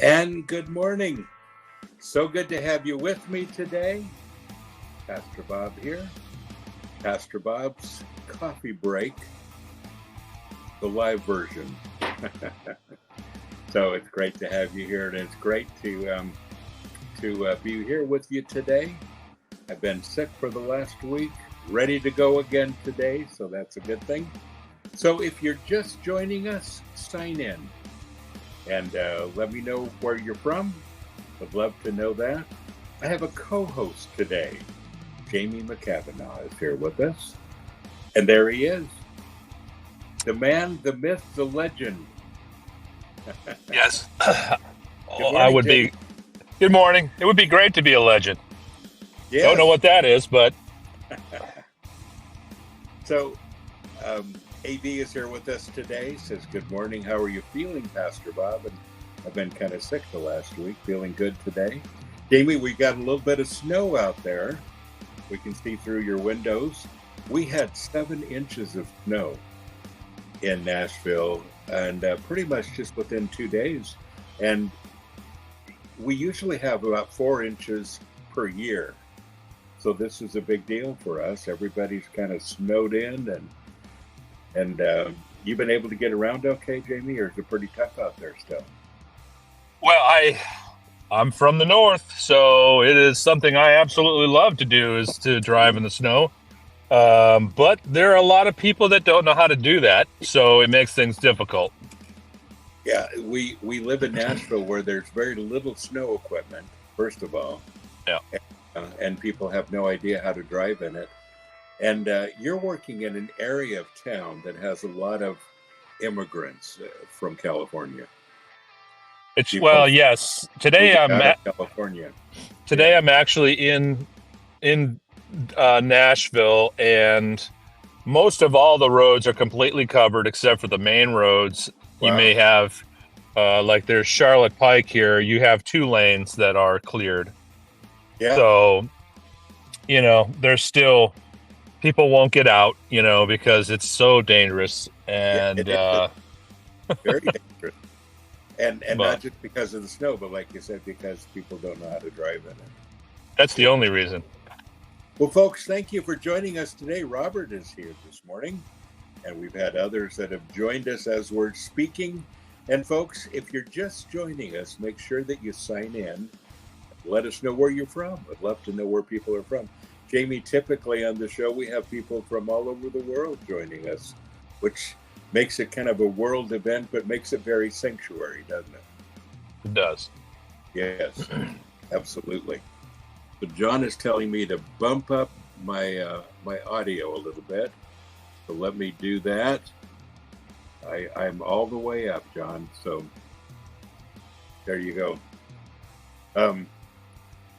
And good morning. So good to have you with me today. Pastor Bob here. Pastor Bob's coffee break, the live version. So it's great to have you here, and it's great to be here with you today. I've been sick for the last week, ready to go again today, so that's a good thing. So if you're just joining us, sign in and let me know where you're from. Would love to know that. I have a co-host today. Jamie McCavanagh is here with us. And there he is. The man, the myth, the legend. Yes. Morning, I would Jamie. be. Good morning. It would be great to be a legend. Yes. Don't know what that is, but So, AB is here with us today. Says, good morning. How are you feeling, Pastor Bob? And I've been kind of sick the last week. Feeling good today. Jamie, we got a little bit of snow out there. We can see through your windows. We had 7 inches of snow in Nashville, and pretty much just within 2 days. And we usually have about 4 inches per year. So this is a big deal for us. Everybody's kind of snowed in, and you've been able to get around okay, Jamie, or is it pretty tough out there still? well, I'm from the north, so it is something I absolutely love to do is to drive in the snow. But there are a lot of people that don't know how to do that, so it makes things difficult. Yeah, we live in Nashville where there's very little snow equipment, first of all. Yeah. And people have no idea how to drive in it. And you're working in an area of town that has a lot of immigrants from California. Yes. Today Moving out of California. I'm actually in Nashville, and most of all the roads are completely covered except for the main roads. Wow. You may have, like there's Charlotte Pike here. You have 2 lanes that are cleared. Yeah. So, there's still people won't get out, because it's so dangerous. And it is very dangerous. And But- not just because of the snow, but like you said, because people don't know how to drive in it. that's the only reason. Well, folks, thank you for joining us today. Robert is here this morning, and we've had others that have joined us as we're speaking. And folks, if you're just joining us, make sure that you sign in. Let us know where you're from. I'd love to know where people are from. Jamie, typically on the show, we have people from all over the world joining us, which makes it kind of a world event, but makes it very sanctuary, doesn't it? It does. Yes, absolutely. So John is telling me to bump up my my audio a little bit. So let me do that. I'm all the way up, John. So there you go.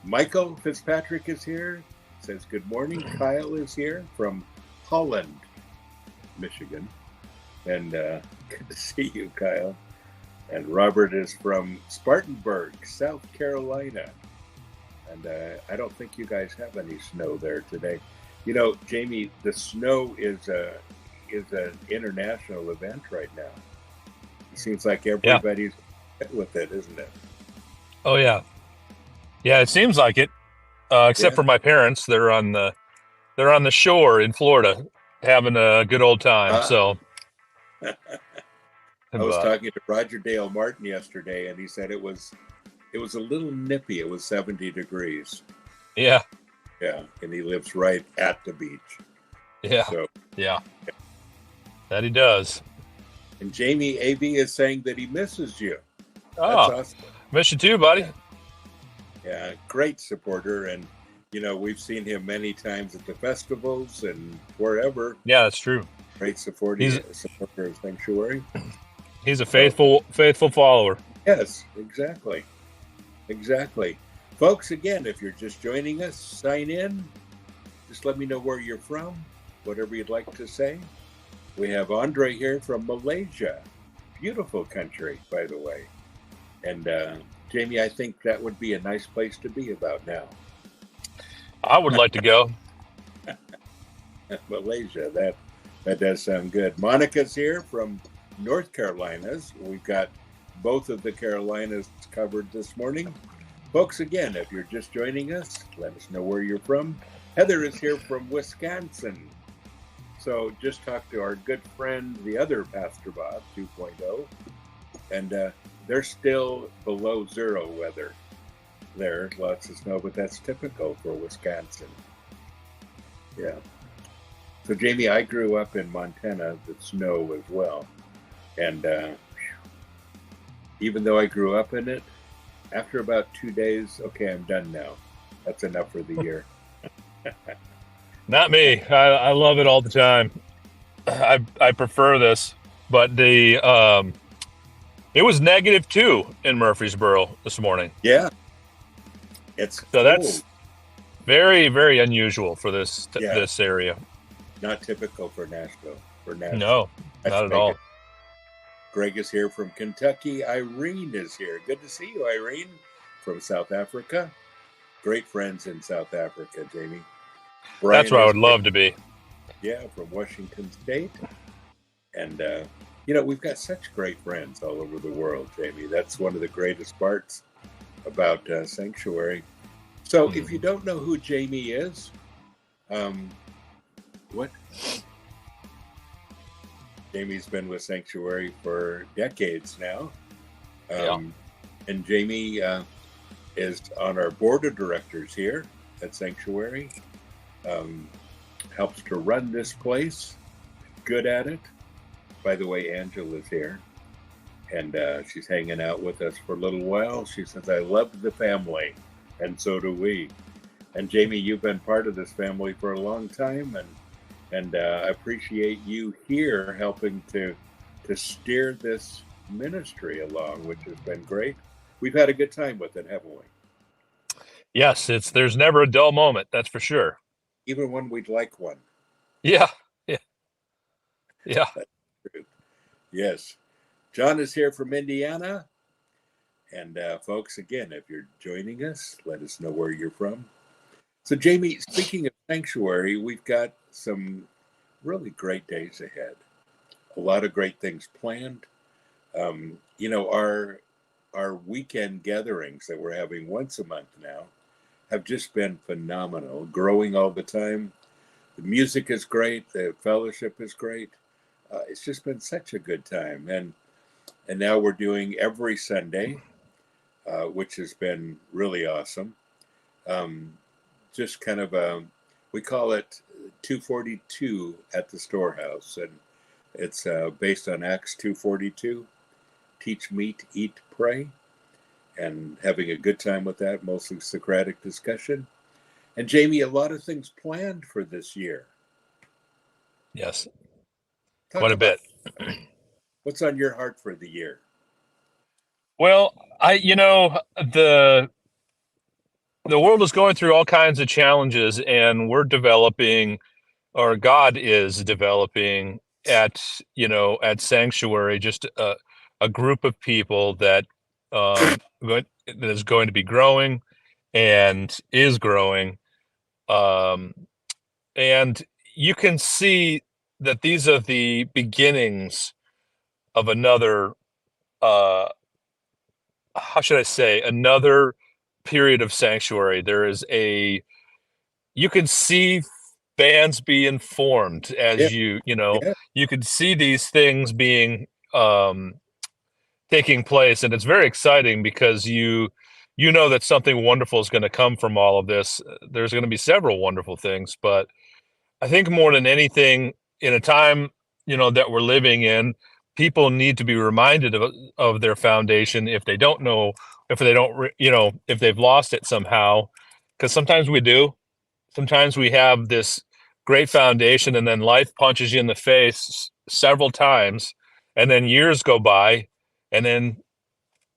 Michael Fitzpatrick is here. Says good morning. Kyle is here from Holland, Michigan. And good to see you, Kyle. And Robert is from Spartanburg, South Carolina. And I don't think you guys have any snow there today. Jamie, the snow is an international event right now. It seems like everybody's with it, isn't it? Oh yeah. Yeah, it seems like it. Except Yeah. for my parents, they're on the shore in Florida having a good old time. So I was talking to Roger Dale Martin yesterday, and he said it was a little nippy. It was 70 degrees. Yeah. Yeah, and he lives right at the beach. Yeah. So, Yeah. That he does. and Jamie AB is saying that he misses you. That's Oh, awesome. miss you too, buddy. Yeah, great supporter, and we've seen him many times at the festivals and wherever. Yeah, that's true. Great supporter of Sanctuary. He's a faithful follower. Yes, exactly. Folks, again, if you're just joining us, sign in. Just let me know where you're from, whatever you'd like to say. We have Andre here from Malaysia. Beautiful country, by the way. And Jamie, I think that would be a nice place to be about now. I would like to go. Malaysia, that does sound good. Monica's here from North Carolinas. We've got both of the Carolinas covered this morning. Folks, again, if you're just joining us, let us know where you're from. Heather is here from Wisconsin. So just talked to our good friend, the other Pastor Bob 2.0, and they're still below zero weather there. Lots of snow, but that's typical for Wisconsin. Yeah. So, Jamie, I grew up in Montana, the snow as well. And even though I grew up in it, after about 2 days, okay, I'm done now. That's enough for the year. Not me. I love it all the time. I prefer this, but it was -2 in Murfreesboro this morning. Yeah, it's so cold. That's very, very unusual for this area. Not typical for Nashville. No, not at all. Greg is here from Kentucky. Irene is here. Good to see you, Irene, from South Africa. Great friends in South Africa, Jamie. Brian, that's where I would love to be. Yeah, from Washington State. And, we've got such great friends all over the world, Jamie. That's one of the greatest parts about Sanctuary. So if you don't know who Jamie is, what? Jamie's been with Sanctuary for decades now. And Jamie is on our board of directors here at Sanctuary. Helps to run this place. Good at it. By the way, Angela's here. And she's hanging out with us for a little while. She says, I love the family. And so do we. And Jamie, you've been part of this family for a long time. And I appreciate you here helping to steer this ministry along, which has been great. We've had a good time with it, haven't we? Yes, there's never a dull moment, that's for sure. Even when we'd like one. Yeah. That's true. Yes. John is here from Indiana. And folks, again, if you're joining us, let us know where you're from. So, Jamie, speaking of Sanctuary, we've got some really great days ahead. A lot of great things planned. Our weekend gatherings that we're having once a month now have just been phenomenal, growing all the time. The music is great. The fellowship is great. It's just been such a good time. And now we're doing every Sunday, which has been really awesome. Just kind of we call it 242 at the storehouse, and it's based on Acts 2:42. Teach, meet, eat, pray, and having a good time with that, mostly Socratic discussion. And Jamie, a lot of things planned for this year. Yes, quite a bit. What's on your heart for the year? Well, the world is going through all kinds of challenges, and we're developing, or God is developing at Sanctuary, just a group of people that is going to be growing and is growing. And you can see that these are the beginnings of another, how should I say, another period of Sanctuary. You can see bands being formed as you can see these things being taking place, and it's very exciting because you know that something wonderful is going to come from all of this. There's going to be several wonderful things, but I think more than anything, in a time that we're living in, people need to be reminded of their foundation if they don't know, if they've lost it somehow, because sometimes we do. Sometimes we have this great foundation, and then life punches you in the face several times, and then years go by, and then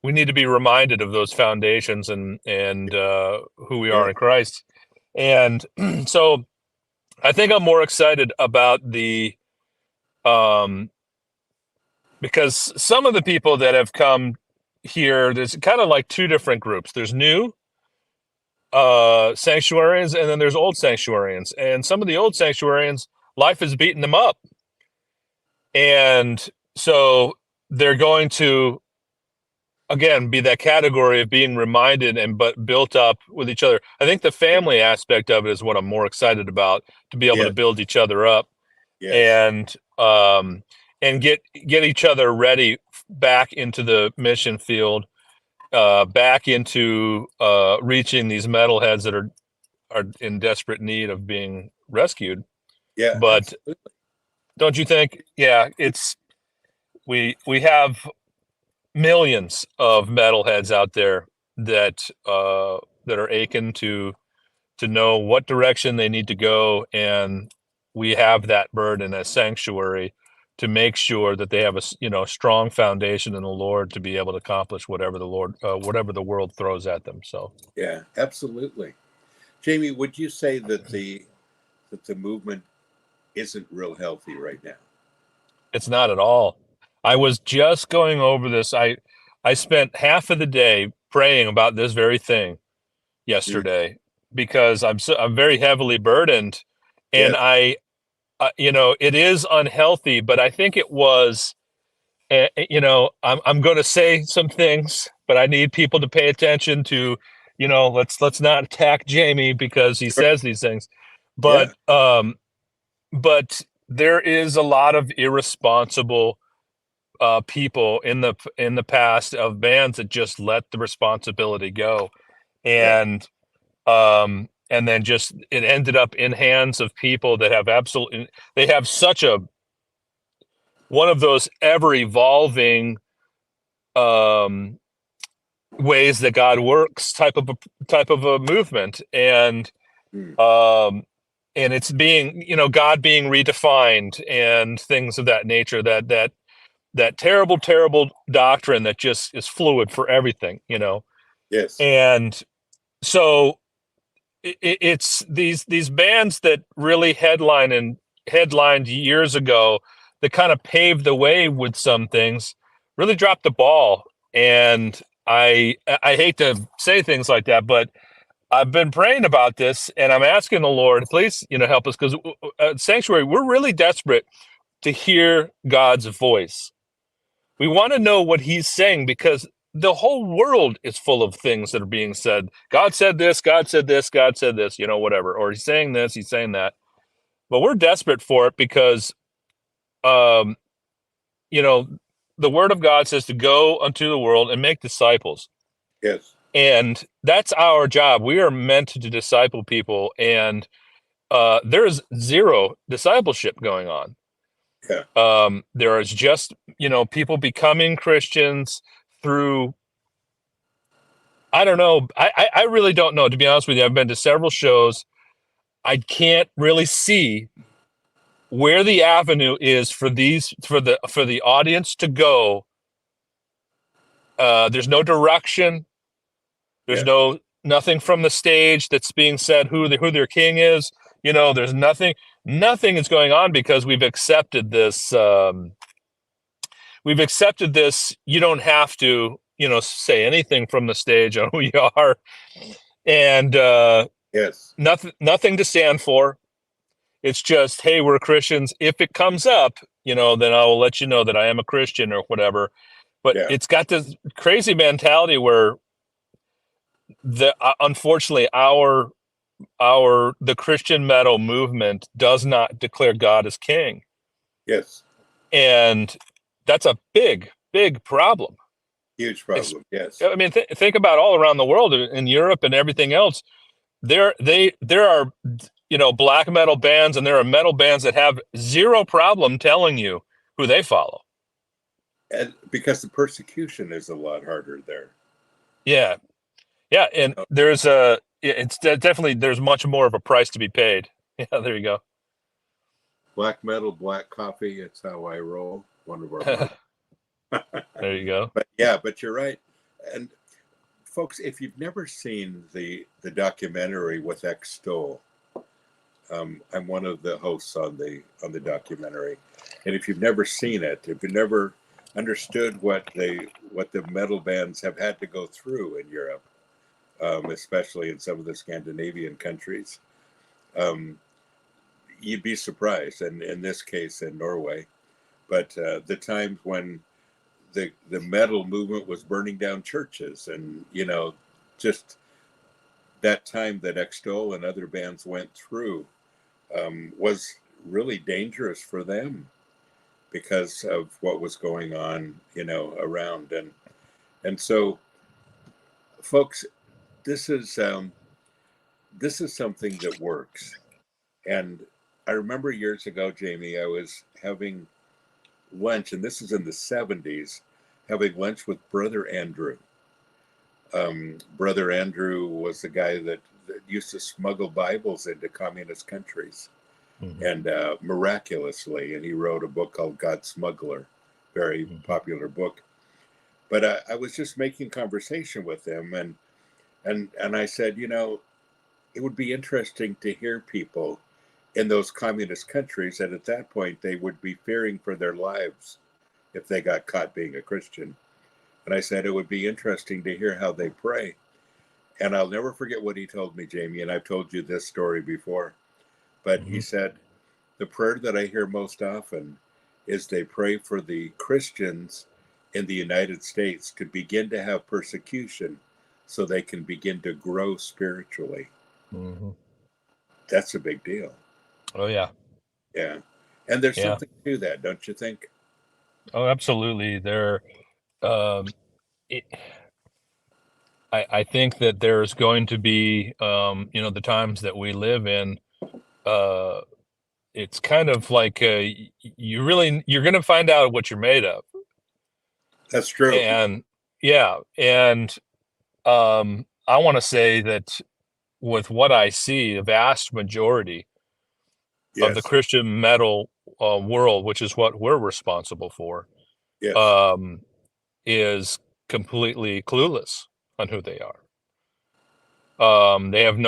we need to be reminded of those foundations and who we are in Christ. And so I think I'm more excited about because some of the people that have come here, there's kind of like two different groups. There's new sanctuarians, and then there's old sanctuarians. And some of the old sanctuarians, life is beating them up. And so they're going to again, be that category of being reminded and but built up with each other. I think the family aspect of it is what I'm more excited about, to be able to Yes. build each other up Yes. and get each other ready back into the mission field, back into reaching these metalheads that are in desperate need of being rescued. Yeah. But Absolutely. don't you think? Yeah, it's we have millions of metalheads out there that are aching to know what direction they need to go, and we have that burden as sanctuary to make sure that they have a strong foundation in the Lord to be able to accomplish whatever whatever the world throws at them. So Yeah. Absolutely. Jamie, would you say that the movement isn't real healthy right now? it's not at all. I was just going over this. I spent half of the day praying about this very thing Mm. yesterday because I'm very heavily burdened, and Yes. it is unhealthy, but I think it was. I'm going to say some things, but I need people to pay attention to. Let's not attack Jamie because he Sure. says these things, but Yeah. but there is a lot of irresponsible people in the past of bands that just let the responsibility go, Yeah. and then just it ended up in hands of people that have absolutely they have such a one of those ever evolving um ways that God works type of a movement, Mm. um and it's being God being redefined and things of that nature, that terrible doctrine that just is fluid for everything. Yes. And so it's these bands that really headlined years ago that kind of paved the way with some things really dropped the ball. And I hate to say things like that, but I've been praying about this, and I'm asking the Lord, please, help us, because Sanctuary, we're really desperate to hear God's voice. We want to know what He's saying, because the whole world is full of things that are being said. God said this, God said this, God said this, whatever. Or He's saying this, He's saying that. But we're desperate for it because, um, you know, the Word of God says to go unto the world and make disciples. Yes. And that's our job. We are meant to disciple people, and there's zero discipleship going on. Yeah. There is just, people becoming Christians through, I don't know. I really don't know, to be honest with you. I've been to several shows. I can't really see where the avenue is for the audience to go. There's no direction. There's Yeah. nothing from the stage that's being said who their king is. There's nothing is going on because we've accepted this. We've accepted this. You don't have to, say anything from the stage on who you are, and Yes. nothing to stand for. It's just, hey, we're Christians. If it comes up, then I will let you know that I am a Christian or whatever. But Yeah. it's got this crazy mentality where unfortunately the Christian metal movement does not declare God as king, Yes. and that's a big problem. Huge It's, problem. Yes. I mean, think about all around the world, in Europe and everything else. There are black metal bands, and there are metal bands that have zero problem telling you who they follow. And because the persecution is a lot harder there. Yeah, yeah, and Oh, definitely there's much more of a price to be paid. Yeah, there you black metal, black coffee. It's how I roll. One of our go. marks. There you go. But yeah, but you're right. And folks, if you've never seen the documentary with X Stoll, I'm one of the hosts on the documentary, and if you've never seen it, if you've never understood what the metal bands have had to go through in Europe, especially in some of the Scandinavian countries, um, you'd be surprised. And in this case, in Norway, but the times when the metal movement was burning down churches, and just that time that Extol and other bands went through was really dangerous for them because of what was going on, around. And so, folks, this is something that works. And I remember years ago, Jamie, I was having lunch, and this is in the 70s, having lunch with Brother Andrew. Brother Andrew was the guy that used to smuggle Bibles into communist countries. Mm-hmm. And miraculously, and he wrote a book called God Smuggler, very popular book. But I was just making conversation with him, and I said, it would be interesting to hear people in those communist countries, and at that point they would be fearing for their lives if they got caught being a Christian. And I said it would be interesting to hear how they pray. And I'll never forget what he told me, Jamie, and I've told you this story before. But he said, the prayer that I hear most often is they pray for the Christians in the United States to begin to have persecution so they can begin to grow spiritually. Mm-hmm. That's a big deal. Oh, yeah. Yeah. And there's something to that, don't you think? Oh, absolutely. I think that there's going to be, the times that we live in, it's kind of like you're going to find out what you're made of. That's true. And I want to say that with what I see, a vast majority of the Christian metal world, which is what we're responsible for, is completely clueless on who they are. They have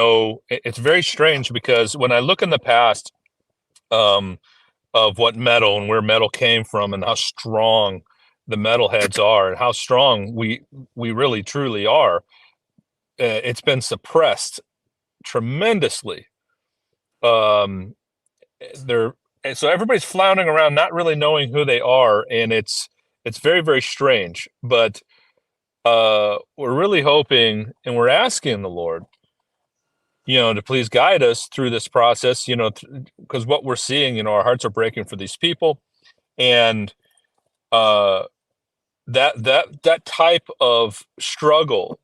it's very strange because when I look in the past of what metal and where metal came from and how strong the metalheads are and how strong we really truly are, it's been suppressed tremendously. So everybody's floundering around not really knowing who they are, and it's very, very strange. But we're really hoping and we're asking the Lord, to please guide us through this process, because what we're seeing, our hearts are breaking for these people. And that type of struggle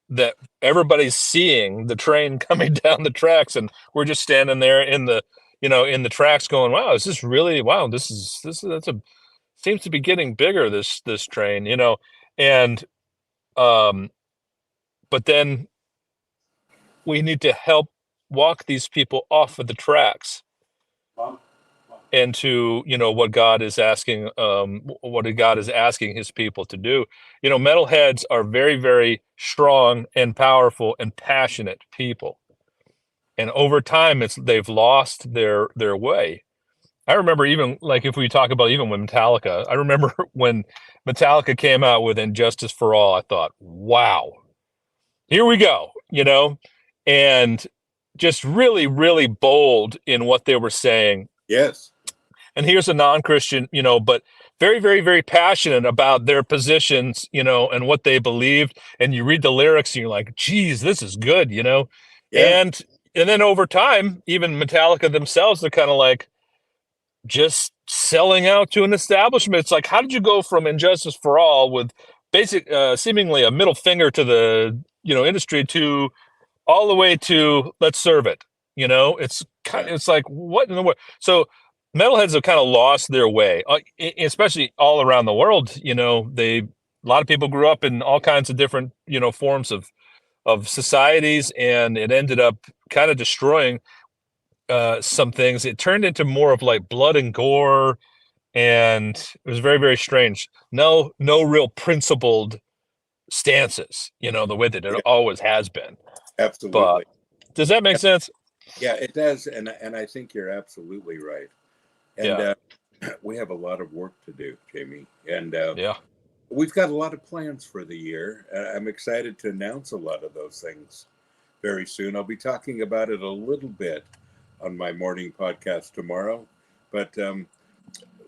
that everybody's seeing, the train coming down the tracks, and we're just standing there in the tracks going, wow, is this really, wow, seems to be getting bigger, this train, and but then we need to help walk these people off of the tracks into, what God is asking, his people to do. Metalheads are very, very strong and powerful and passionate people. And over time, they've lost their way. I remember even, like, if we talk about even with Metallica, I remember when Metallica came out with Injustice for All, I thought, wow, here we go, and just really, really bold in what they were saying. Yes. And here's a non-Christian, but very, very, very passionate about their positions, and what they believed. And you read the lyrics and you're like, geez, this is good, Yeah. And then over time, even Metallica themselves, they're kind of like just selling out to an establishment. It's like, how did you go from Injustice for All with seemingly a middle finger to the, industry to all the way to let's serve it? It's kind of, it's like, what in the world? So metalheads have kind of lost their way, especially all around the world. A lot of people grew up in all kinds of different, forms of societies, and it ended up kind of destroying some things. It turned into more of like blood and gore, and it was very, very strange. No real principled stances, the way that it always has been. Absolutely. But does that make sense? Yeah, it does, and I think you're absolutely right. And we have a lot of work to do, Jamie. And we've got a lot of plans for the year. I'm excited to announce a lot of those things very soon. I'll be talking about it a little bit on my morning podcast tomorrow. But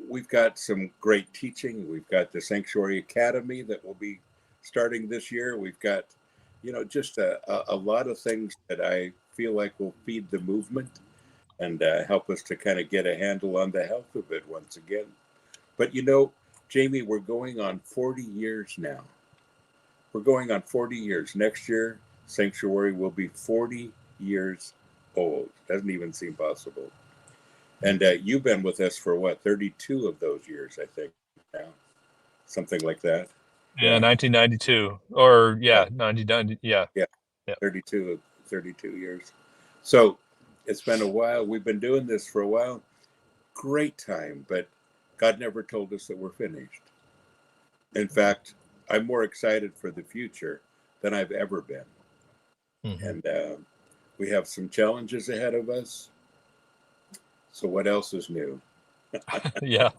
we've got some great teaching. We've got the Sanctuary Academy that will be starting this year. We've got, just a lot of things that I feel like will feed the movement and help us to kind of get a handle on the health of it once again. But Jamie, we're going on 40 years now. We're going on 40 years. Next year, Sanctuary will be 40 years old. Doesn't even seem possible. And you've been with us for what, 32 of those years, I think, now, something like that. Yeah, 1992, or 1990. Yeah, yeah, 32 years. So it's been a while. We've been doing this for a while. Great time, but God never told us that we're finished. In fact, I'm more excited for the future than I've ever been. And we have some challenges ahead of us. So what else is new? Yeah.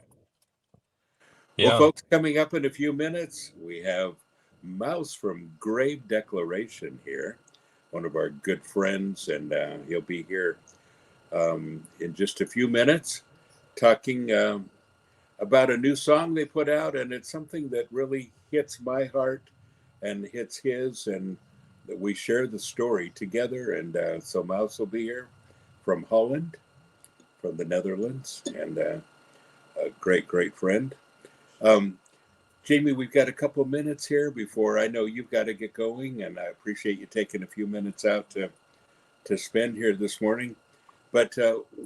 Well, folks, coming up in a few minutes, we have Mauce from Grave Declaration here, one of our good friends, and he'll be here in just a few minutes talking about a new song they put out, and it's something that really hits my heart and hits his, and that we share the story together. And so Mauce will be here from Holland, from the Netherlands, and a great friend. Jamie, we've got a couple of minutes here before I know you've got to get going, and I appreciate you taking a few minutes out to spend here this morning. But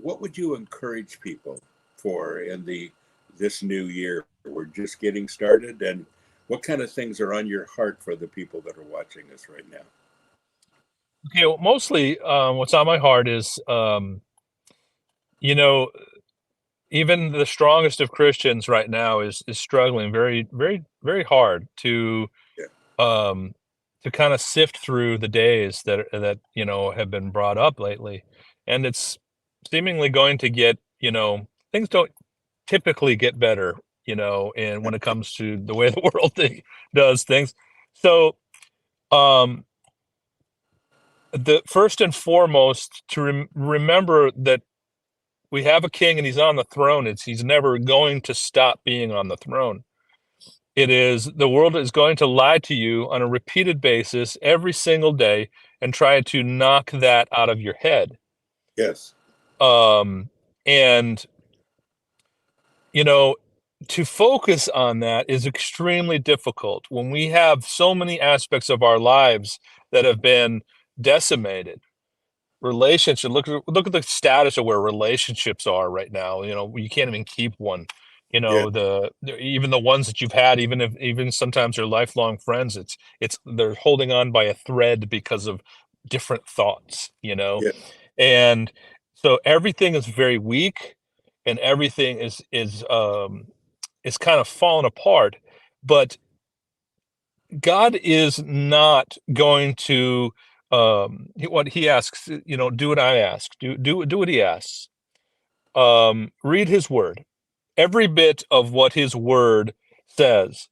what would you encourage people for in this new year? We're just getting started, and what kind of things are on your heart for the people that are watching us right now? Okay, well, mostly what's on my heart is, even the strongest of Christians right now is struggling very, very, very hard to kind of sift through the days that have been brought up lately, and it's seemingly going to get, things don't typically get better, and when it comes to the way the world does things. So the first and foremost to remember that we have a king and he's on the throne. He's never going to stop being on the throne. The world is going to lie to you on a repeated basis every single day and try to knock that out of your head. Yes. And to focus on that is extremely difficult when we have so many aspects of our lives that have been decimated. Relationship. Look at the status of where relationships are right now. You can't even keep one. Even the ones that you've had, even sometimes they're lifelong friends. They're holding on by a thread because of different thoughts. Yeah. And so everything is very weak, and everything is kind of falling apart. But God is not going to what he asks, do what I ask, do what he asks. Read his word. Every bit of what his word says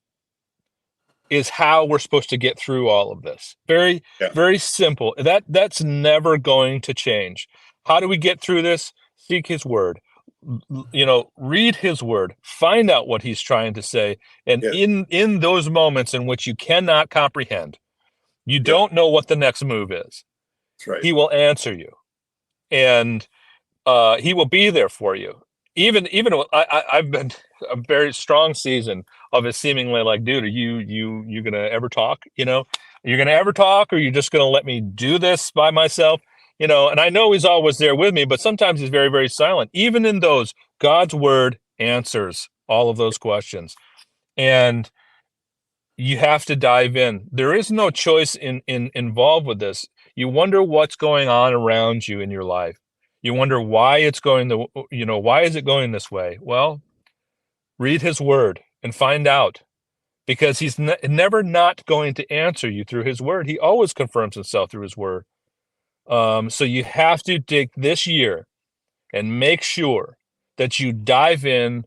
is how we're supposed to get through all of this. Very, very simple. That's never going to change. How do we get through this? Seek his word. Read his word, find out what he's trying to say. And in those moments in which you cannot comprehend, you don't know what the next move is. That's right. He will answer you, and he will be there for you. Even I've been a very strong season of it seemingly like, dude, are you gonna ever talk? You're gonna ever talk, or you're just gonna let me do this by myself? And I know he's always there with me, but sometimes he's very, very silent. Even in those, God's word answers all of those questions. And you have to dive in. There is no choice involved with this. You wonder what's going on around you in your life. You wonder why it's going why is it going this way? Well, read his word and find out, because he's never not going to answer you through his word. He always confirms himself through his word. So you have to dig this year and make sure that you dive in,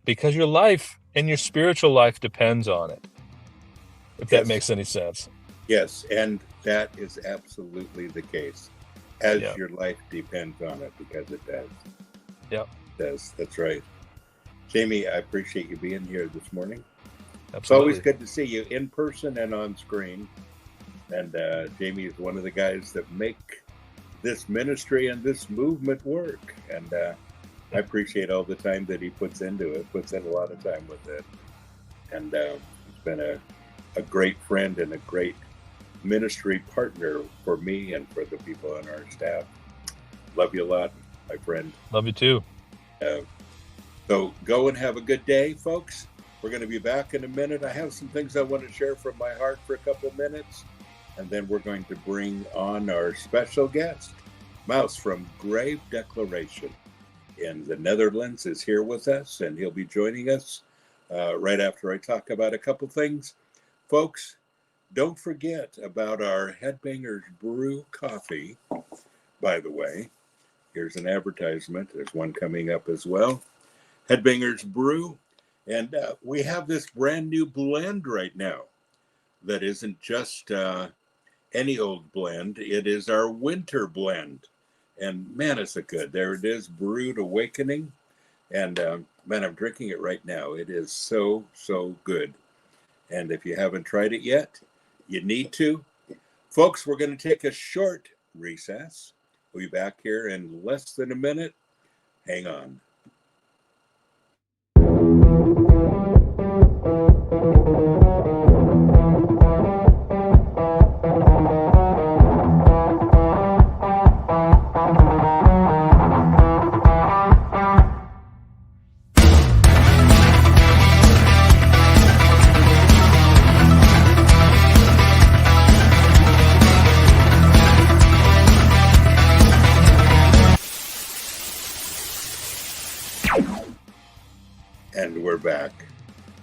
because your life and your spiritual life depends on it. If that makes any sense. Yes, and that is absolutely the case. As your life depends on it, because it does. Yep. It does. That's right. Jamie, I appreciate you being here this morning. Absolutely. It's always good to see you in person and on screen. And Jamie is one of the guys that make this ministry and this movement work. And I appreciate all the time that he puts into it, puts in a lot of time with it. And he's been a great friend and a great ministry partner for me and for the people on our staff. Love you a lot, my friend. Love you too. So go and have a good day, folks. We're going to be back in a minute. I have some things I want to share from my heart for a couple of minutes. And then we're going to bring on our special guest. Mauce from Grave Declaration in the Netherlands is here with us, and he'll be joining us right after I talk about a couple things. Folks, don't forget about our Headbangers Brew coffee, by the way. Here's an advertisement. There's one coming up as well. Headbangers Brew. And we have this brand new blend right now that isn't just any old blend. It is our winter blend. And man, is it good. There it is, Brewed Awakening. And man, I'm drinking it right now. It is so, so good. And if you haven't tried it yet, you need to. Folks, we're going to take a short recess. We'll be back here in less than a minute. Hang on. And we're back.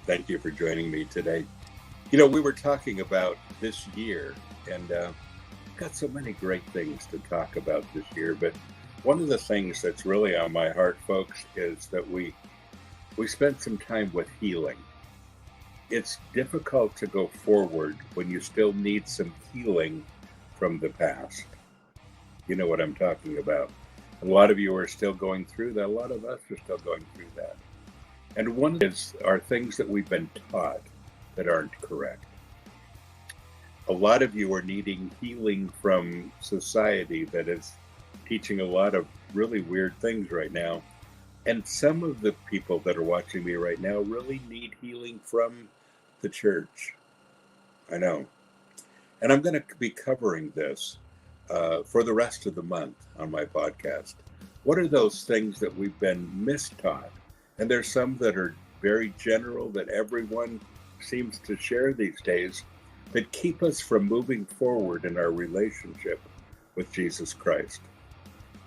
Thank you for joining me today. You know, we were talking about this year, and got so many great things to talk about this year. But one of the things that's really on my heart, folks, is that we spent some time with healing. It's difficult to go forward when you still need some healing from the past. You know what I'm talking about. A lot of you are still going through that. A lot of us are still going through that. And one are things that we've been taught that aren't correct. A lot of you are needing healing from society that is teaching a lot of really weird things right now. And some of the people that are watching me right now really need healing from the church. I know. And I'm going to be covering this for the rest of the month on my podcast. What are those things that we've been mistaught? And there's some that are very general that everyone seems to share these days that keep us from moving forward in our relationship with Jesus Christ.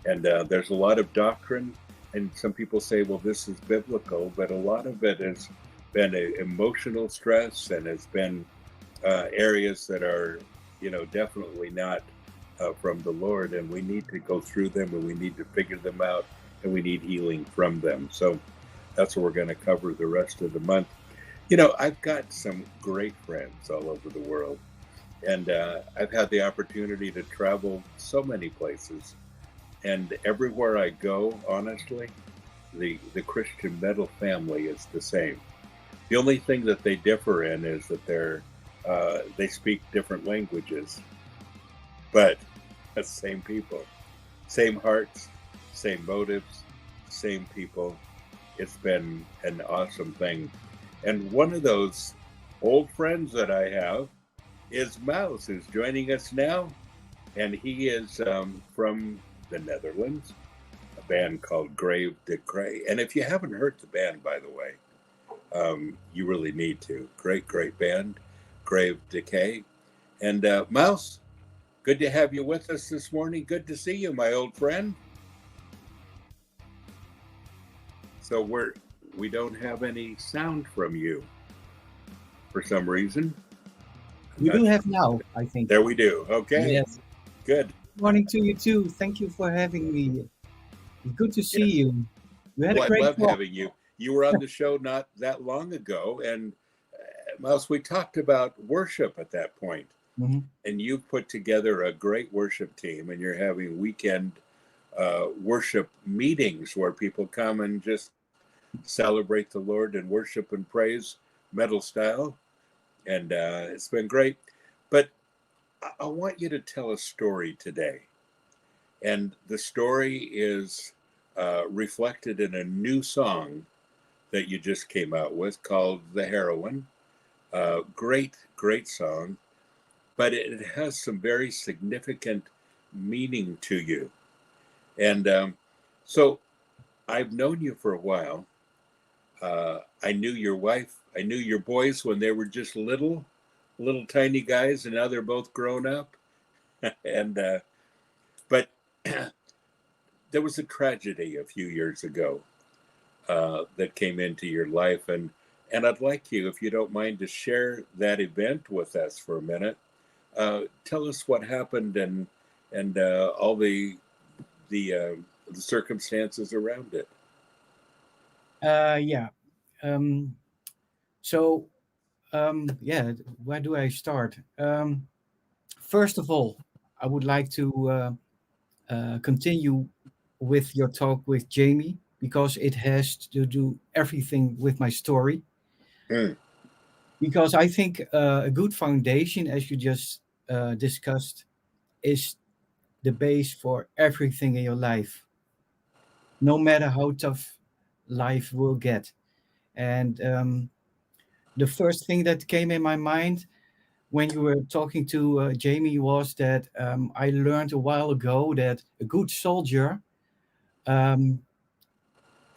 And there's a lot of doctrine, and some people say, well, this is biblical, but a lot of it has been emotional stress and has been areas that are, definitely not from the Lord, and we need to go through them, and we need to figure them out, and we need healing from them. So that's what we're going to cover the rest of the month. I've got some great friends all over the world, and I've had the opportunity to travel so many places. And everywhere I go, honestly, the Christian metal family is the same. The only thing that they differ in is that they speak different languages, but that's the same people, same hearts, same motives, same people. It's been an awesome thing. And one of those old friends that I have is Mauce, who's joining us now. And he is from the Netherlands, a band called Grave Decay. And if you haven't heard the band, by the way, you really need to. Great, great band, Grave Decay. And Mauce, good to have you with us this morning. Good to see you, my old friend. So we don't have any sound from you for some reason. We do have now, I think. There we do. Okay. Yes. Good. Good morning to you too. Thank you for having me. Good to see you. We had a great I love talk. having you. You were on the show not that long ago, and Mauce, we talked about worship at that point. Mm-hmm. And you put together a great worship team, and you're having weekend worship meetings where people come and just celebrate the Lord and worship and praise metal style. And it's been great. But I want you to tell a story today. And the story is reflected in a new song that you just came out with called The Heroine. Great song. But it has some very significant meaning to you. And so I've known you for a while. I knew your wife. I knew your boys when they were just little tiny guys, and now they're both grown up. and but there was a tragedy a few years ago that came into your life, and I'd like you, if you don't mind, to share that event with us for a minute. Tell us what happened and all the circumstances around it. Yeah. So, yeah, where do I start? First of all, I would like to continue with your talk with Jamie because it has to do everything with my story. Mm. Because I think a good foundation, as you just discussed, is the base for everything in your life, no matter how tough life will get. And the first thing that came in my mind when you were talking to Jamie was that I learned a while ago that a good soldier um,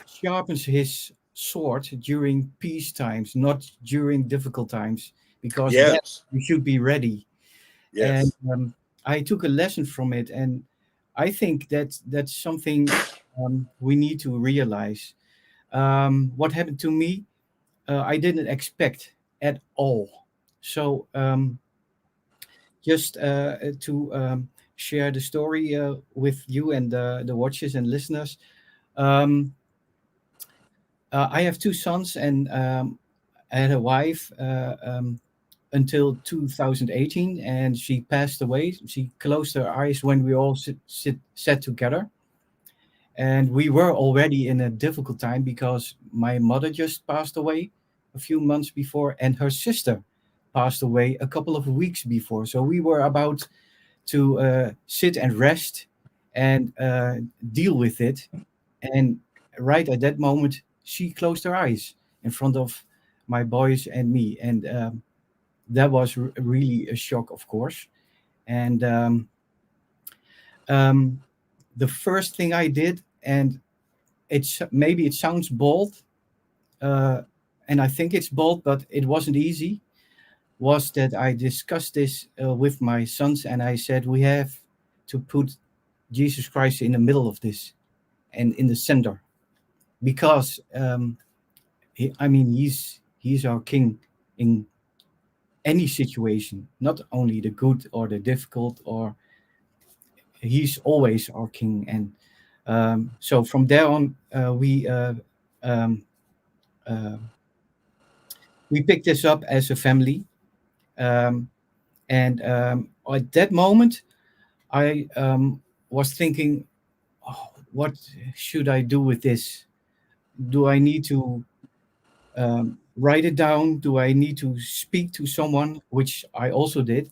sharpens his sword during peace times, not during difficult times, because then Yes, you should be ready. And yes, I took a lesson from it, and I think that that's something we need to realize. What happened to me, I didn't expect at all. So just to share the story with you and the watchers and listeners. Um, I have two sons, and I had a wife until 2018, and she passed away. She closed her eyes when we all sat together. And we were already in a difficult time because my mother just passed away a few months before, and her sister passed away a couple of weeks before. So we were about to sit and rest and deal with it. And right at that moment, she closed her eyes in front of my boys and me. And that was really a shock, of course. And um, the first thing I did, and it's maybe it sounds bold, uh, and I think it's bold, but it wasn't easy, was that I discussed this with my sons, and I said we have to put Jesus Christ in the middle of this and in the center, because I mean he's our king in any situation, not only the good or the difficult, or he's always our king. And so from there on, um, uh, we picked this up as a family. Um, and at that moment, I was thinking, oh, what should I do with this? Do I need to write it down? Do I need to speak to someone? Which I also did.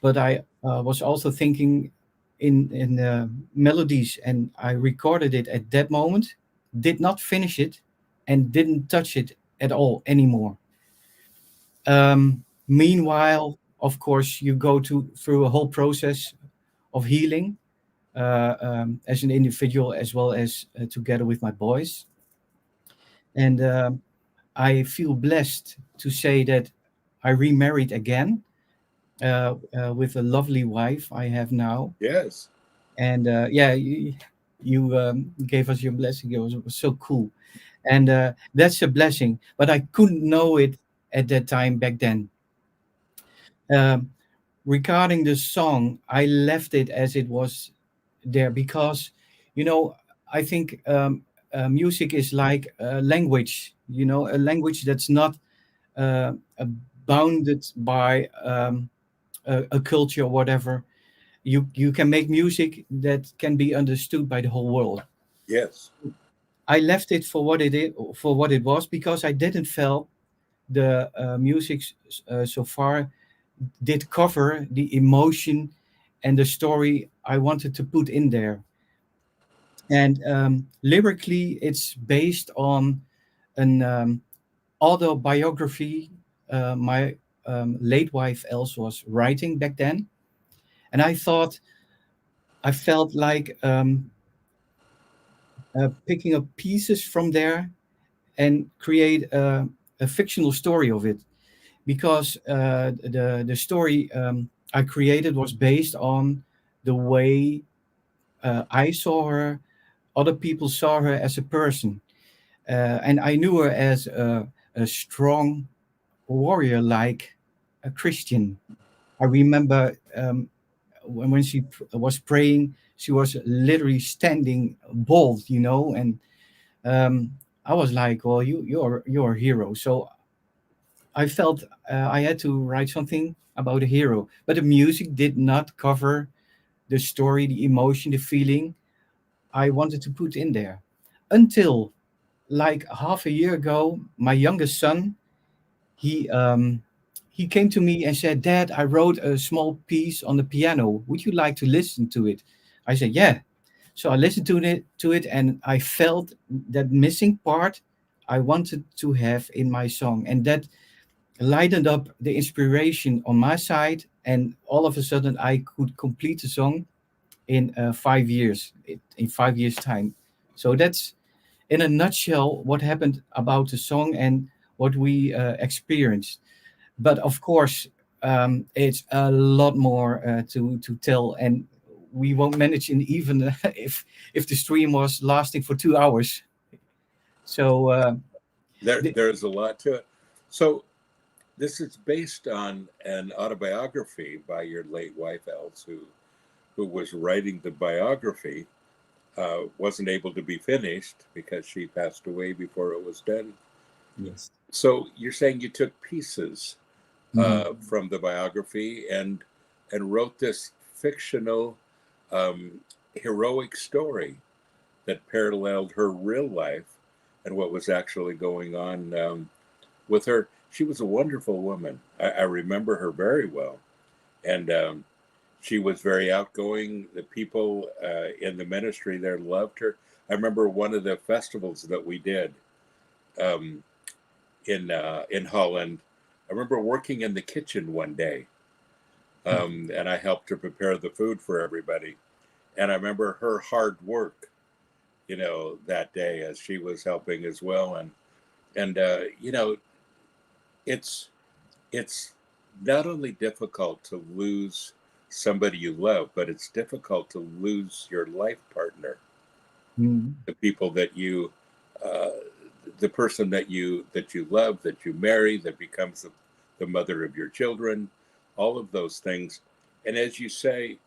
But I was also thinking in melodies, and I recorded it at that moment, did not finish it, and didn't touch it at all anymore. Meanwhile, of course, you go through a whole process of healing as an individual as well as together with my boys. And I feel blessed to say that I remarried again with a lovely wife I have now. yes. And yeah, you gave us your blessing. It was so cool. And that's a blessing. But I couldn't know it at that time back then. Um, Regarding the song, I left it as it was there because, you know, I think music is like a language, a language that's not uh, bounded by a culture or whatever. You can make music that can be understood by the whole world. Yes. I left it for what it is, for what it was, because I didn't feel the music so far did cover the emotion and the story I wanted to put in there. And lyrically, it's based on an autobiography my late wife Els was writing back then, and I felt like picking up pieces from there and create a fictional story of it, because the story I created was based on the way I saw her, other people saw her as a person, and I knew her as a strong warrior, like a Christian. I remember when she was praying, she was literally standing bold, and I was like, "Well, you're a hero." So I felt I had to write something about a hero, but the music did not cover the story, the emotion, the feeling I wanted to put in there. Until like half a year ago, my youngest son, he um, he came to me and said, "Dad, I wrote a small piece on the piano. Would you like to listen to it?" I said, "Yeah." So I listened to it, and I felt that missing part I wanted to have in my song, and that lightened up the inspiration on my side. And all of a sudden, I could complete the song in 5 years, in 5 years' time. So that's in a nutshell what happened about the song and what we experienced. But of course, it's a lot more to tell, and we won't manage in even if the stream was lasting for 2 hours. So the, There's a lot to it. So this is based on an autobiography by your late wife, Els, who was writing the biography, wasn't able to be finished because she passed away before it was done. yes. So you're saying you took pieces Mhm. from the biography and wrote this fictional heroic story that paralleled her real life and what was actually going on with her. She was a wonderful woman. I remember her very well, and she was very outgoing. The people in the ministry there loved her. I remember one of the festivals that we did um, in Holland. I remember working in the kitchen one day, and I helped her prepare the food for everybody. And I remember her hard work, that day as she was helping as well. And it's it's not only difficult to lose somebody you love, but it's difficult to lose your life partner, Mhm. the people that uh, the person that you love, that you marry, that becomes the mother of your children, all of those things. And as you say,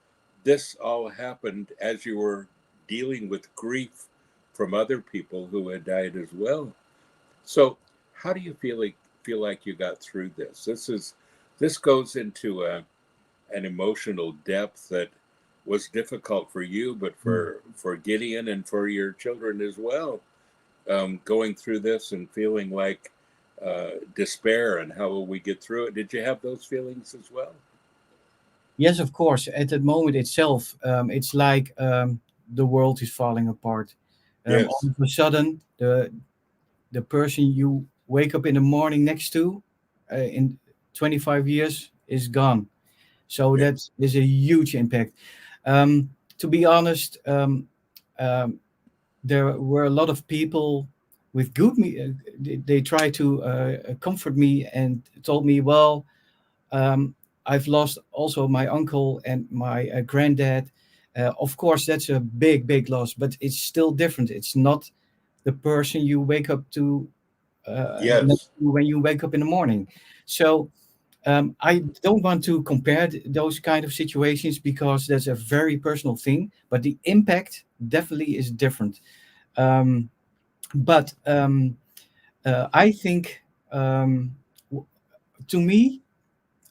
this all happened as you were dealing with grief from other people who had died as well. So, how do you feel like you got through this? This goes into an emotional depth that was difficult for you, but for Gideon and for your children as well. Going through this and feeling like despair and how will we get through it? Did you have those feelings as well? Yes, of course. At that moment itself, it's like the world is falling apart. All Yes. of a sudden, the person you wake up in the morning next to in 25 years is gone. So Yeah. that is a huge impact. To be honest, um, there were a lot of people with good me. They tried to comfort me and told me, "Well, um, I've lost also my uncle and my granddad. Of course, that's a big, big loss, but it's still different. It's not the person you wake up to Yes. when you wake up in the morning." So I don't want to compare those kind of situations because that's a very personal thing, but the impact definitely is different. Um, but I think w- to me,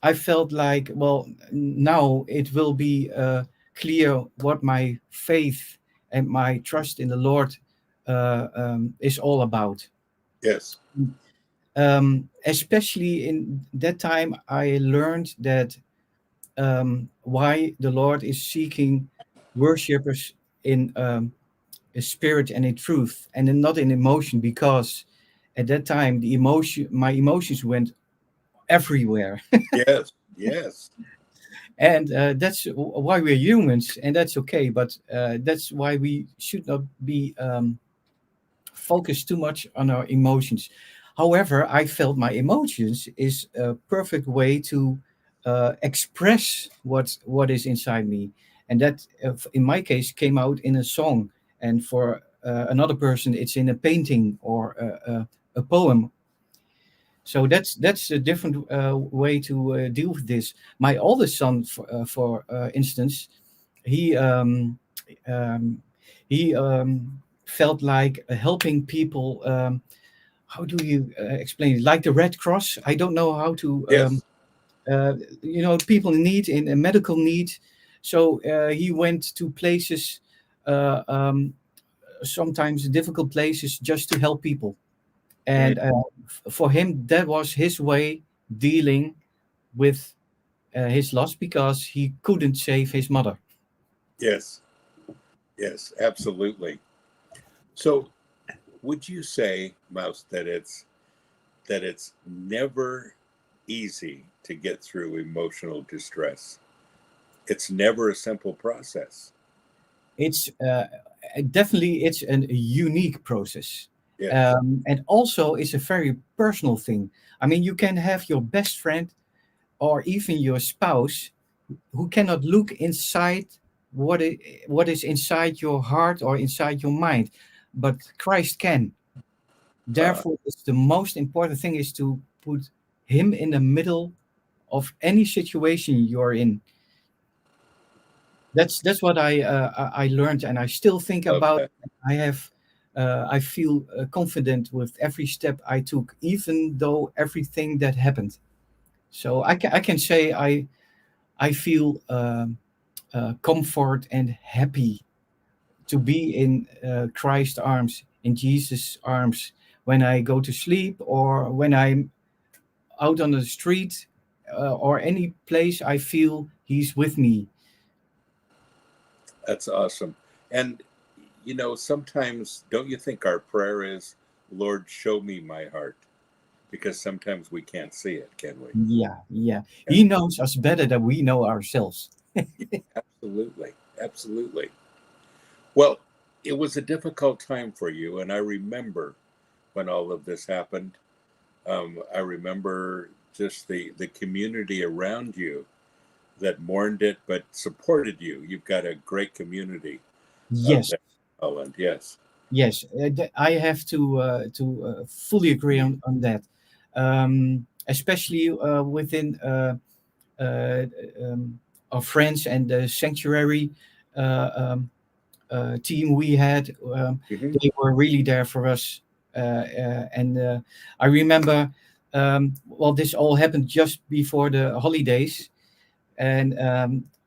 I felt like, well, now it will be clear what my faith and my trust in the Lord is all about. Yes. Especially in that time, I learned that why the Lord is seeking worshippers in a spirit and in truth, and not in emotion, because at that time my emotions went everywhere. Yes. Yes. And that's why we're humans, and that's okay. But that's why we should not be focused too much on our emotions. However, I felt my emotions is a perfect way to express what is inside me, and that in my case came out in a song, and for another person it's in a painting or a poem. So that's a different way to deal with this. My oldest son, for instance, he um, um, he felt like helping people. How do you explain it? Like the Red Cross. I don't know how to. Yes. People in need, in a medical need. So he went to places, uh, um, sometimes difficult places, just to help people. Mm, And for him, that was his way dealing with his loss, because he couldn't save his mother. yes. Yes. Absolutely. So, would you say, Mouse, that it's never easy to get through emotional distress? It's never a simple process. It's definitely it's a unique process, Yes. and also it's a very personal thing. I mean, you can have your best friend or even your spouse who cannot look inside what is inside your heart or inside your mind, but Christ can. Uh, Therefore, it's the most important thing is to put him in the middle of any situation you're in. That's what I learned, and I still think love about. that. I have I feel confident with every step I took, even though everything that happened. So I can say I feel comfort and happy to be in Christ's arms, in Jesus' arms, when I go to sleep or when I'm out on the street, or any place. I feel He's with me. That's awesome. And, sometimes don't you think our prayer is, Lord, show me my heart? Because sometimes we can't see it, can we? Yeah, yeah. Yeah. He knows us better than we know ourselves. Absolutely. Absolutely. Well, it was a difficult time for you. And I remember when all of this happened. I remember just the community around you that mourned it but supported you. You've got a great community Yes, there in Holland. Yes. yes. I have to fully agree on that, especially within uh, um, our friends and the sanctuary uh, um, team we had. Hmm. They were really there for us, and I remember. Well, this all happened just before the holidays, and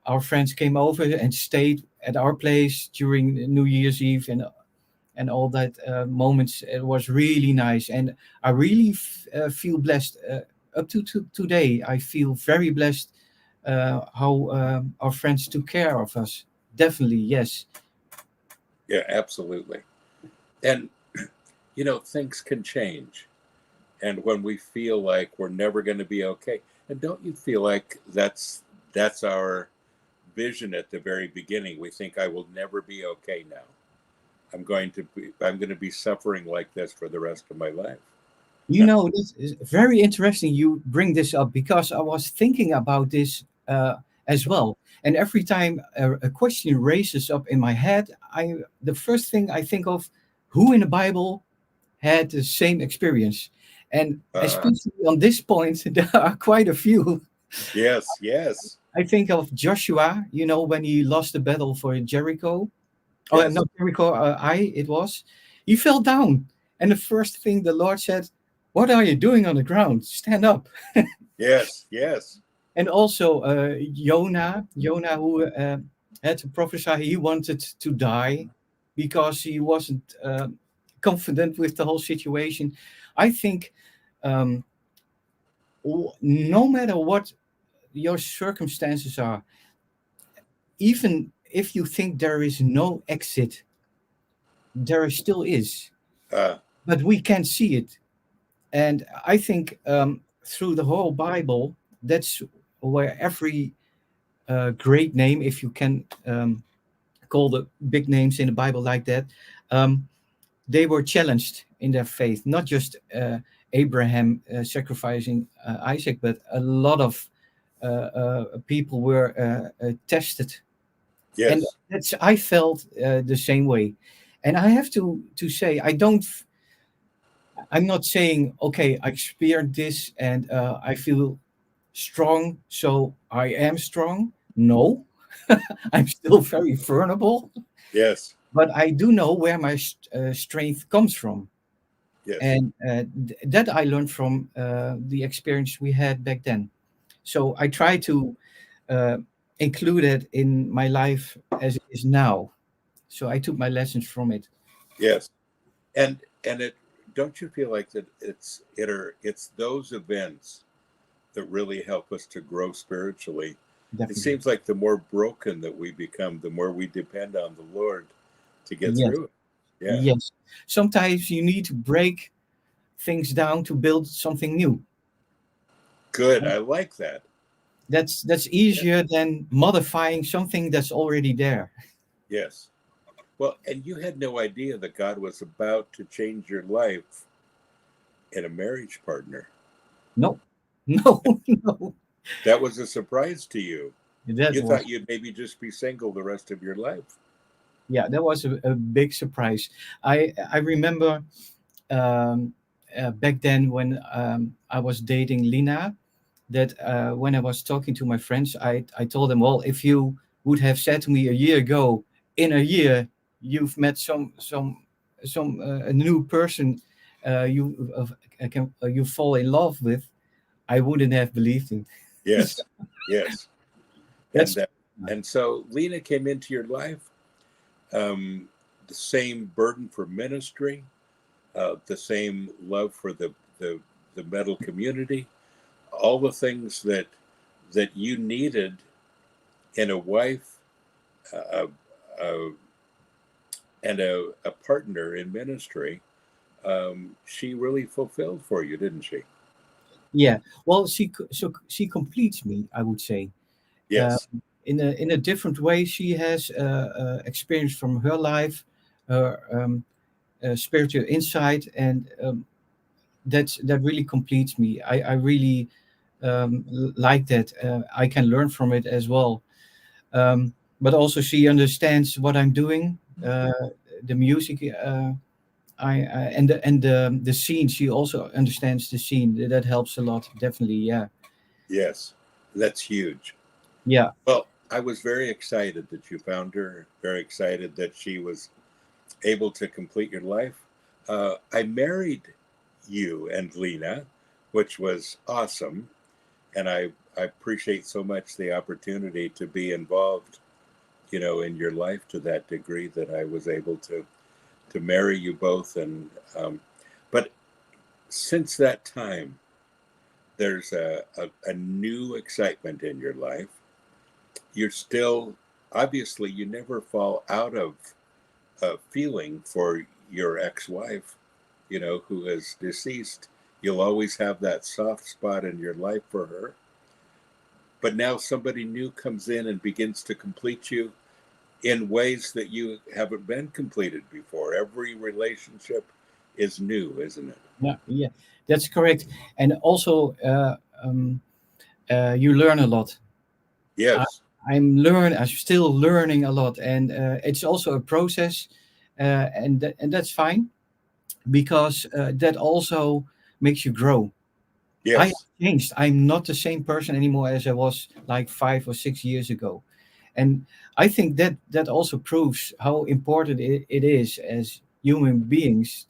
our friends came over and stayed at our place during New Year's Eve, and all that moments. It was really nice, and I really feel blessed. Up to today, I feel very blessed how our friends took care of us. Definitely, yes. Yeah, absolutely. And, things can change. And when we feel like we're never going to be okay, and don't you feel like that's our vision at the very beginning? We think I will never be okay now. I'm going to be suffering like this for the rest of my life. This is very interesting. You bring this up because I was thinking about this as well. And every time a question raises up in my head, the first thing I think of, who in the Bible had the same experience. And Uh, especially on this point, there are quite a few. yes, yes, I think of Joshua, when he lost the battle for Jericho. Oh, yes, not Jericho, it was. He fell down. And the first thing the Lord said, "What are you doing on the ground? Stand up." yes, yes. And also Jonah, who had to prophesy, he wanted to die because he wasn't. confident with the whole situation. I think um, no matter what your circumstances are, even if you think there is no exit, there still is, Uh, but we can't see it. And I think through the whole Bible, that's where every great name, if you can call the big names in the Bible like that, um, they were challenged in their faith. Not just Abraham sacrificing Isaac, but a lot of people were tested, and yes, that's I felt the same way. And I have to say, I'm not saying okay, I experienced this and I feel strong, so I am strong. No, I'm still very vulnerable, yes, but I do know where my strength comes from, yes, and that I learned from the experience we had back then. So I try to uh, include it in my life as it is now. So I took my lessons from it. yes. And it, don't you feel like that it's those events that really help us to grow spiritually? It Definitely. seems like the more broken that we become, the more we depend on the Lord to get Yes. through it. Yeah. Yes. Sometimes you need to break things down to build something new. Good. I like that. That's Yeah. easier than modifying something that's already there. Yes. Well, and you had no idea that God was about to change your life in a marriage partner. No, no, no. That was a surprise to you. That You was thought you'd maybe just be single the rest of your life. Yeah, that was a big surprise. I remember back then when I was dating Lina, that when I was talking to my friends, I told them, well, if you would have said to me a year ago, in a year you've met some a new person you fall in love with, I wouldn't have believed it. So Yes. Yes. that's And so Lena came into your life, um, the same burden for ministry, the same love for the metal community, all the things that you needed in a wife, uh, uh, and a partner in ministry. She really fulfilled for you, didn't she? yeah. Well, she completes me, I would say. Uh, Yes. in a different way, she has experience from her life, her spiritual insight, and that really completes me. I really like that. I can learn from it as well. But also, she understands what I'm doing, the music. And the scene. She also understands the scene. That helps a lot. Definitely, yeah, Yes. That's huge. yeah, Well, I was very excited that you found her, very excited that she was able to complete your life. I married you and Lena, which was awesome. And I appreciate so much the opportunity to be involved, in your life to that degree that I was able to marry you both. And but since that time, there's a new excitement in your life. You're still, obviously, you never fall out of feeling for your ex-wife, who is deceased. You'll always have that soft spot in your life for her. But now somebody new comes in and begins to complete you in ways that you haven't been completed before. Every relationship is new, isn't it? yeah, yeah. That's correct. And also, you learn a lot. I, Yes, I'm still learning a lot, and it's also a process, and that's fine because that also makes you grow. I have yes, changed. I'm not the same person anymore as I was like 5 or 6 years ago, and I think that also proves how important it is as human beings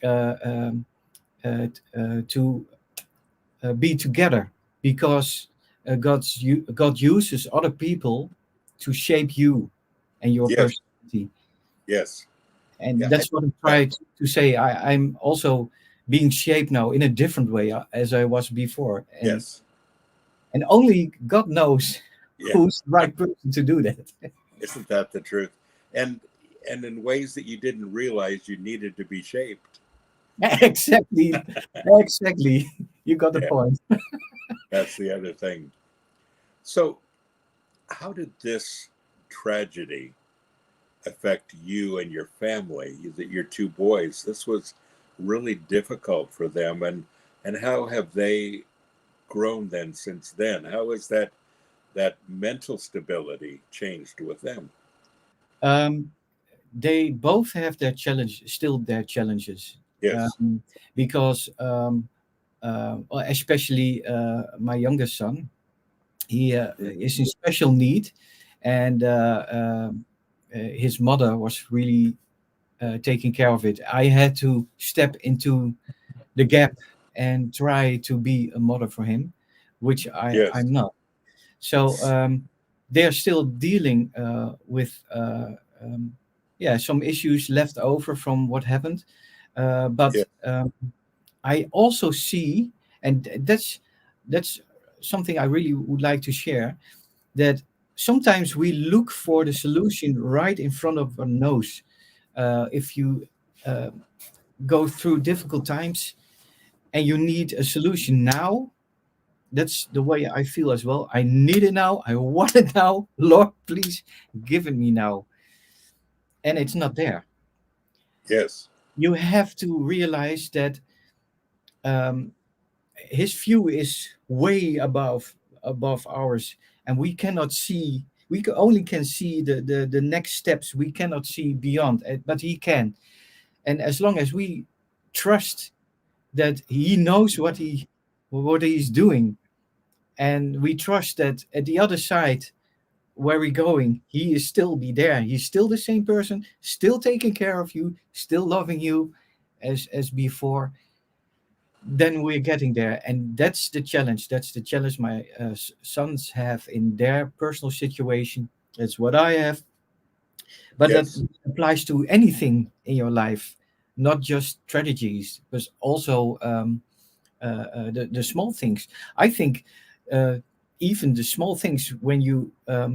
uh, um, to be together, because God uses other people to shape you and your yes, personality. yes. And Yeah. that's what I try to say. I'm also being shaped now in a different way as I was before, Yes. and only God knows Yeah. who's the right person to do that. Isn't that the truth? And in ways that you didn't realize you needed to be shaped. Exactly, exactly. You got the Yeah. point. That's the other thing. So, how did this tragedy affect you and your family? That your two boys. This was really difficult for them, and how have they grown then since then? How has that mental stability changed with them? Um, they both have their challenge, still their challenges, Yes. um, because well, especially my youngest son, he is in special need, and his mother was really taking care of it. I had to step into the gap and try to be a mother for him, which Yes. I'm not. So they're still dealing with yeah, some issues left over from what happened. But Yes. I also see, and that's something I really would like to share, that sometimes we look for the solution right in front of our nose. If you uh, go through difficult times and you need a solution now, that's the way I feel as well. I need it now. I want it now. Lord, please give it me now. And it's not there. Yes. You have to realize that um, his view is way above ours, and we cannot see. Only can see the next steps. We cannot see beyond, but he can. And as long as we trust that he knows what he's doing, and we trust that at the other side where we're going, he is still be there. He's still the same person, still taking care of you, still loving you as before. Then we're getting there, and that's the challenge. That's the challenge my sons have in their personal situation. That's what I have, but that Yes. applies to anything in your life, not just strategies, but also the small things. I think even the small things, when you uh,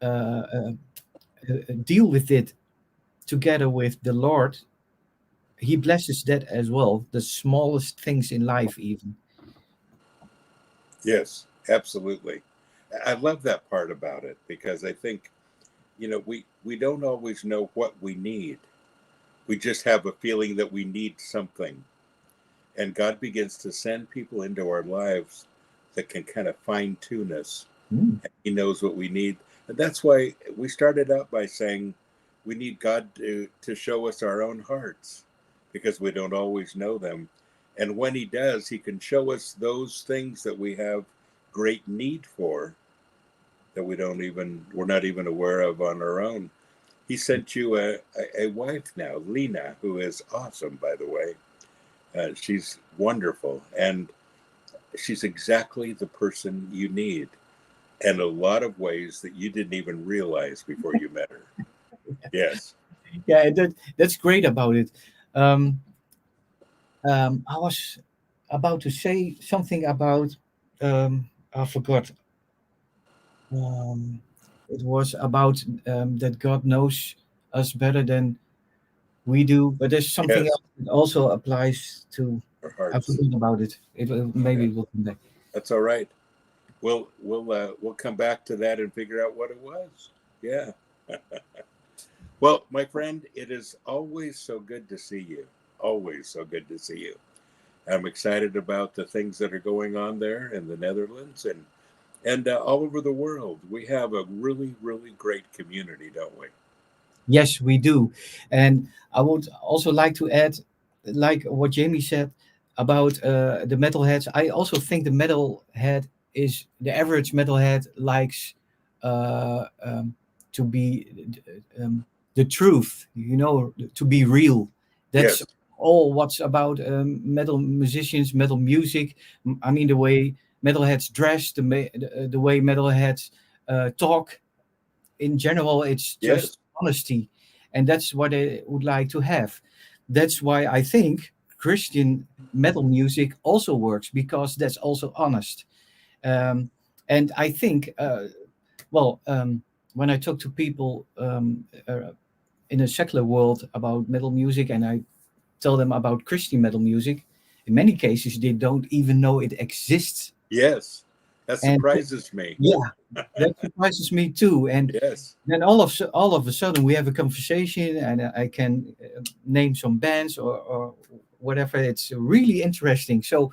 uh, deal with it together with the Lord, He blesses that as well. The smallest things in life, even. Yes. Absolutely. I love that part about it because I think, we don't always know what we need. We just have a feeling that we need something. And God begins to send people into our lives that can kind of fine tune us. Mm. And He knows what we need. And that's why we started out by saying we need God to show us our own hearts because we don't always know them. And when He does, He can show us those things that we have great need for that we're not even aware of on our own. He sent you a wife now, Lena, who is awesome, by the way. She's wonderful, and she's exactly the person you need in a lot of ways that you didn't even realize before you met her. Yes. Yeah, and that's great about it. Um, I was about to say something about I forgot. Um, it was about that God knows us better than we do, but there's something Yes. else that also applies to. Our I hearts. forgot about it. Maybe Yeah, it will come back. that's all right. We'll come back to that and figure out what it was. Yeah. Well, my friend, it is always so good to see you. Always so good to see you. I'm excited about the things that are going on there in the Netherlands and all over the world. We have a really, really great community, don't we? Yes, we do. And I would also like to add, like what Jamie said about the metalheads. I also think the metalhead is the average metalhead likes to be the truth, to be real. That's Yes. all what's about metal musicians, metal music. I mean, the way metalheads dress, the way metalheads talk in general, it's just Yes. honesty. and that's what I would like to have. That's why I think Christian metal music also works, because that's also honest. Um, and I think, when I talk to people in a secular world about metal music, and I tell them about Christian metal music, in many cases they don't even know it exists. Yes, that And surprises me. yeah, that surprises me too. And Yes. then all of a sudden we have a conversation, and I can name some bands or whatever. It's really interesting. So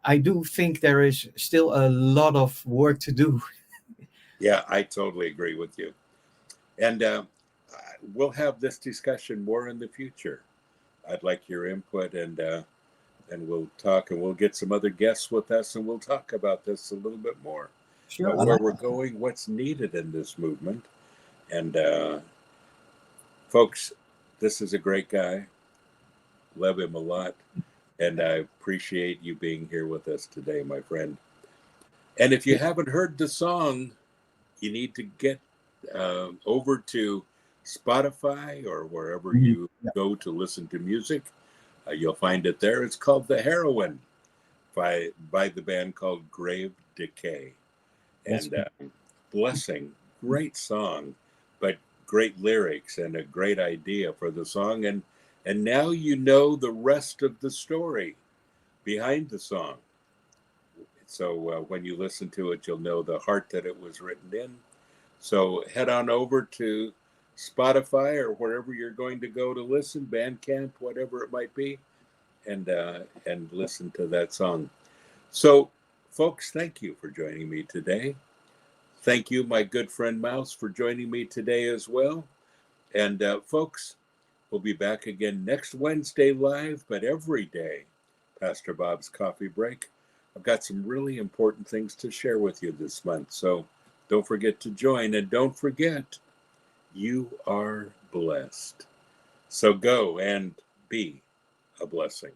I do think there is still a lot of work to do. Yeah, I totally agree with you. And we'll have this discussion more in the future. I'd like your input, and we'll talk, and we'll get some other guests with us, and we'll talk about this a little bit more. Sure, I Where like we're that. going, what's needed in this movement. And folks, this is a great guy. Love him a lot. And I appreciate you being here with us today, my friend. And if you haven't heard the song, you need to get over to Spotify or wherever Mhm. you Yeah, go to listen to music. You'll find it there. It's called The Heroine by the band called Grave Decay. that's And good. Blessing, great song, but great lyrics and a great idea for the song. And now you know the rest of the story behind the song. So when you listen to it, you'll know the heart that it was written in. So head on over to Spotify or wherever you're going to go to listen, Bandcamp, whatever it might be, and listen to that song. So, folks, thank you for joining me today. Thank you, my good friend Mauce, for joining me today as well. And folks, we'll be back again next Wednesday live, but every day, Pastor Bob's Coffee Break. I've got some really important things to share with you this month. So don't forget to join. And don't forget, you are blessed. So go and be a blessing.